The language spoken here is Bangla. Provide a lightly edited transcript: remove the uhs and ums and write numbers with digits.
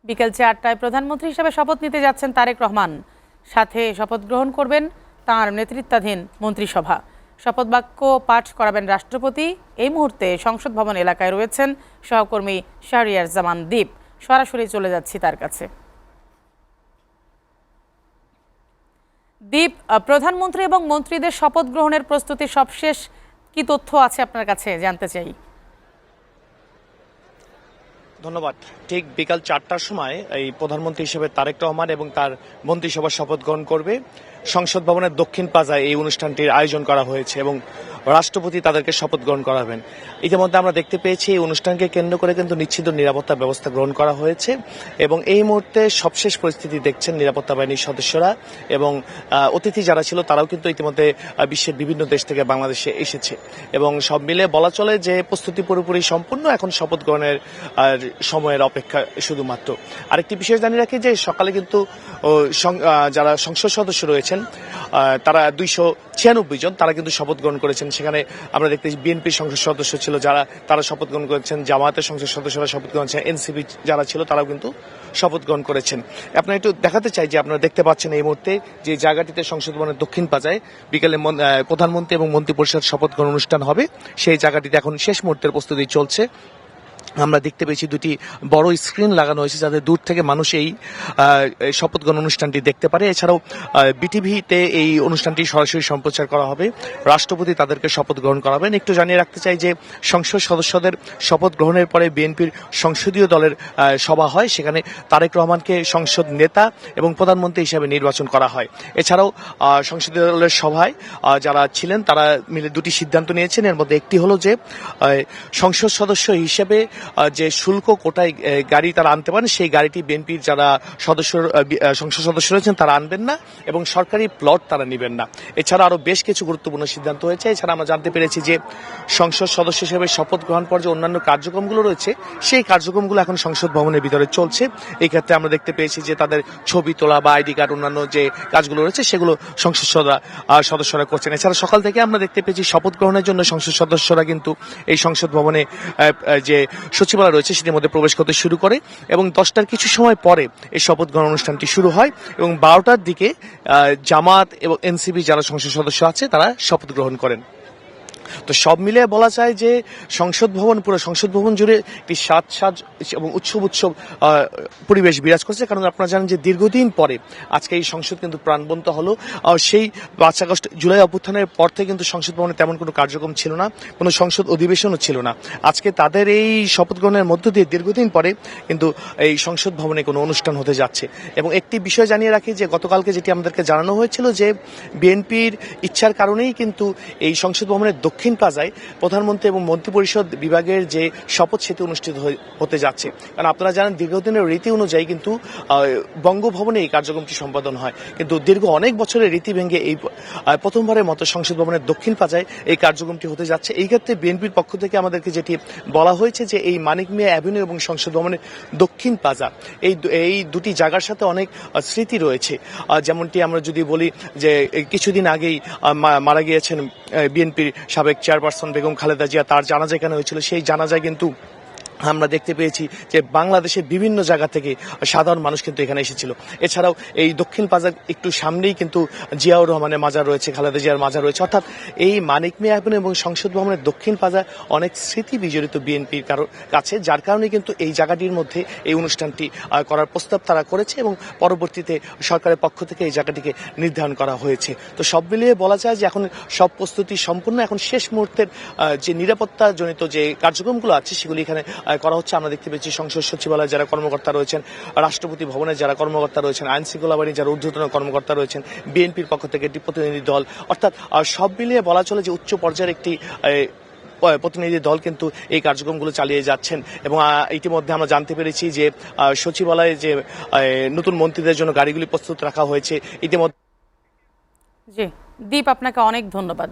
বিকেল 4টায় প্রধানমন্ত্রী হিসেবে শপথ নিতে যাচ্ছেন তারেক রহমান। সাথে শপথ গ্রহণ করবেন তাঁর নেতৃত্বাধীন মন্ত্রিসভা। শপথ বাক্য পাঠ করাবেন রাষ্ট্রপতি। এই মুহূর্তে সংসদ ভবন এলাকায় রয়েছেন সহকর্মী শাহরিয়ার জামান দীপ। সরাসরি চলে যাচ্ছি তার কাছে। দীপ, প্রধানমন্ত্রী এবং মন্ত্রীদের শপথ গ্রহণের প্রস্তুতি সবশেষ কি তথ্য আছে আপনার কাছে জানতে চাই। ধন্যবাদ। ঠিক বিকাল 4টার সময় এই প্রধানমন্ত্রী হিসেবে তারেক রহমান এবং তার মন্ত্রিসভা শপথ গ্রহণ করবে। সংসদ ভবনের দক্ষিণ প্লাজায় এই অনুষ্ঠানটির আয়োজন করা হয়েছে এবং রাষ্ট্রপতি তাদেরকে শপথ গ্রহণ করাবেন। ইতিমধ্যে আমরা দেখতে পেয়েছি এই অনুষ্ঠানকে কেন্দ্র করে কিন্তু নিশ্চিত নিরাপত্তা ব্যবস্থা গ্রহণ করা হয়েছে এবং এই মুহূর্তে সবশেষ পরিস্থিতি দেখছেন নিরাপত্তা বাহিনীর সদস্যরা এবং অতিথি যারা ছিল তারাও কিন্তু ইতিমধ্যে বিশ্বের বিভিন্ন দেশ থেকে বাংলাদেশে এসেছে এবং সব মিলে বলা চলে যে প্রস্তুতি পুরোপুরি সম্পূর্ণ। এখন শপথ গ্রহণের সময়ের অপেক্ষা শুধুমাত্র। আরেকটি বিষয় জানিয়ে রাখি যে সকালে কিন্তু যারা সংসদ সদস্য রয়েছেন তারা 296 জন তারা কিন্তু শপথ গ্রহণ করেছেন। সেখানে আমরা দেখতে বিএনপির সংসদ সদস্য ছিল তারা শপথ গ্রহণ করেছেন, জামায়াতের সংসদ সদস্যরা শপথ গ্রহণ করেছেন, এনসিপি যারা ছিল তারাও কিন্তু শপথ গ্রহণ করেছেন। আপনারা একটু দেখাতে চাই যে আপনারা দেখতে পাচ্ছেন এই মুহূর্তে যে জায়গাটিতে সংসদ ভবনের দক্ষিণ প্লাজায় বিকেলে প্রধানমন্ত্রী এবং মন্ত্রিপরিষদ শপথ গ্রহণ অনুষ্ঠান হবে। সেই জায়গাটিতে এখন শেষ মুহূর্তের প্রস্তুতি চলছে। আমরা দেখতে পেয়েছি দুটি বড় স্ক্রিন লাগানো হয়েছে যাতে দূর থেকে মানুষ এই শপথ গ্রহণ অনুষ্ঠানটি দেখতে পারে। এছাড়াও বিটিভিতে এই অনুষ্ঠানটি সরাসরি সম্প্রচার করা হবে। রাষ্ট্রপতি তাদেরকে শপথ গ্রহণ করাবেন। একটু জানিয়ে রাখতে চাই যে সংসদ সদস্যদের শপথ গ্রহণের পরে বিএনপির সংসদীয় দলের সভা হয়। সেখানে তারেক রহমানকে সংসদ নেতা এবং প্রধানমন্ত্রী হিসেবে নির্বাচন করা হয়। এছাড়াও সংসদীয় দলের সভায় যারা ছিলেন তারা মিলে দুটি সিদ্ধান্ত নিয়েছেন। এর মধ্যে একটি হলো যে সংসদ সদস্য হিসেবে যে শুল্ক কোটায় গাড়ি তারা আনতে পারেন সেই গাড়িটি বিএনপির যারা সংসদ সদস্য রয়েছেন তারা আনবেন না এবং সরকারি প্লট তারা নেবেন না। এছাড়া আরো বেশ কিছু গুরুত্বপূর্ণ সিদ্ধান্ত হয়েছে। এছাড়া আমরা জানতে পেরেছি যে সংসদ সদস্য হিসেবে শপথ গ্রহণ পর যে অন্যান্য কার্যক্রমগুলো রয়েছে সেই কার্যক্রমগুলো এখন সংসদ ভবনের ভিতরে চলছে। এই ক্ষেত্রে আমরা দেখতে পেয়েছি যে তাদের ছবি তোলা বা আইডি কার্ড অন্যান্য যে কাজগুলো রয়েছে সেগুলো সংসদ সদস্যরা করছেন। এছাড়া সকাল থেকে আমরা দেখতে পেয়েছি শপথ গ্রহণের জন্য সংসদ সদস্যরা কিন্তু এই সংসদ ভবনে যে সচিবালয় রয়েছে সেটির মধ্যে প্রবেশ করতে শুরু করে এবং 10টার কিছু সময় পরে এই শপথ গ্রহণ অনুষ্ঠানটি শুরু হয় এবং 12টার দিকে জামাত এবং এনসিপি যারা সংসদ সদস্য আছে তারা শপথ গ্রহণ করেন। তো সব মিলিয়ে বলা যায় যে পুরো সংসদ ভবন জুড়ে একটি সাজ এবং উৎসব পরিবেশ বিরাজ করছে। কারণ আপনারা জানেন যে দীর্ঘদিন পরে আজকে এই সংসদ কিন্তু প্রাণবন্ত হলো। সেই 5 আগস্ট জুলাই অভ্যুত্থানের পর থেকে কিন্তু সংসদ ভবনে তেমন কোনো কার্যক্রম ছিল না, কোনো সংসদ অধিবেশনও ছিল না। আজকে তাদের এই শপথ গ্রহণের মধ্য দিয়ে দীর্ঘদিন পরে কিন্তু এই সংসদ ভবনে কোনো অনুষ্ঠান হতে যাচ্ছে। এবং একটি বিষয় জানিয়ে রাখি যে গতকালকে যেটি আমাদেরকে জানানো হয়েছিল যে বিএনপির ইচ্ছার কারণেই কিন্তু এই সংসদ ভবনের দক্ষিণ প্লাজায় প্রধানমন্ত্রী এবং মন্ত্রিপরিষদ বিভাগের যে শপথ সেটি অনুষ্ঠিত হতে যাচ্ছে। কারণ আপনারা জানেন দীর্ঘদিনের রীতি অনুযায়ী কিন্তু বঙ্গভবনে এই কার্যক্রমটি সম্পাদন হয়, কিন্তু দীর্ঘ অনেক বছরের রীতি ভেঙে এই প্রথমবারের মতো সংসদ ভবনের দক্ষিণ প্লাজায় এই কার্যক্রমটি হতে যাচ্ছে। এই ক্ষেত্রে বিএনপির পক্ষ থেকে আমাদেরকে যেটি বলা হয়েছে যে এই মানিক মিয়া অ্যাভিনিউ এবং সংসদ ভবনের দক্ষিণ প্লাজা এই দুটি জায়গার সাথে অনেক স্মৃতি রয়েছে। যেমনটি আমরা যদি বলি যে কিছুদিন আগেই মারা গিয়েছেন বিএনপির সাবেক চেয়ারপারসন বেগম খালেদা জিয়া, তার জানাজা এখানে হয়েছিল। সেই জানাজায় কিন্তু আমরা দেখতে পেয়েছি যে বাংলাদেশের বিভিন্ন জায়গা থেকে সাধারণ মানুষ কিন্তু এখানে এসেছিল। এছাড়াও এই দক্ষিণ প্লাজার একটু সামনেই কিন্তু জিয়াউর রহমানের মাজার রয়েছে, খালেদা জিয়ার মাজার রয়েছে। অর্থাৎ এই মানিক মিয়া অ্যাভিনিউ এবং সংসদ ভবনের দক্ষিণ প্লাজায় অনেক স্মৃতি বিজড়িত বিএনপির কাছে, যার কারণে কিন্তু এই জায়গাটির মধ্যে এই অনুষ্ঠানটি করার প্রস্তাব তারা করেছে এবং পরবর্তীতে সরকারের পক্ষ থেকে এই জায়গাটিকে নির্ধারণ করা হয়েছে। তো সব মিলিয়ে বলা যায় যে এখন সব প্রস্তুতি সম্পূর্ণ। এখন শেষ মুহূর্তের যে নিরাপত্তা জনিত যে কার্যক্রমগুলো আছে সেগুলি এখানে করা হচ্ছে। আমরা দেখতে পেয়েছি সংসদ সচিবালয়ে যারা কর্মকর্তা রয়েছেন, রাষ্ট্রপতি ভবনের যারা কর্মকর্তা রয়েছেন, আইন শৃঙ্খলা বাহিনীর যারা ঊর্ধ্বতন কর্মকর্তা রয়েছেন, বিএনপির পক্ষ থেকে একটি প্রতিনিধি দল, অর্থাৎ সব মিলিয়ে বলা চলে যে উচ্চ পর্যায়ের একটি প্রতিনিধি দল কিন্তু এই কার্যক্রমগুলো চালিয়ে যাচ্ছেন। এবং ইতিমধ্যে আমরা জানতে পেরেছি যে সচিবালয়ে যে নতুন মন্ত্রীদের জন্য গাড়িগুলি প্রস্তুত রাখা হয়েছে ইতিমধ্যে। জি দীপ, আপনাকে অনেক ধন্যবাদ।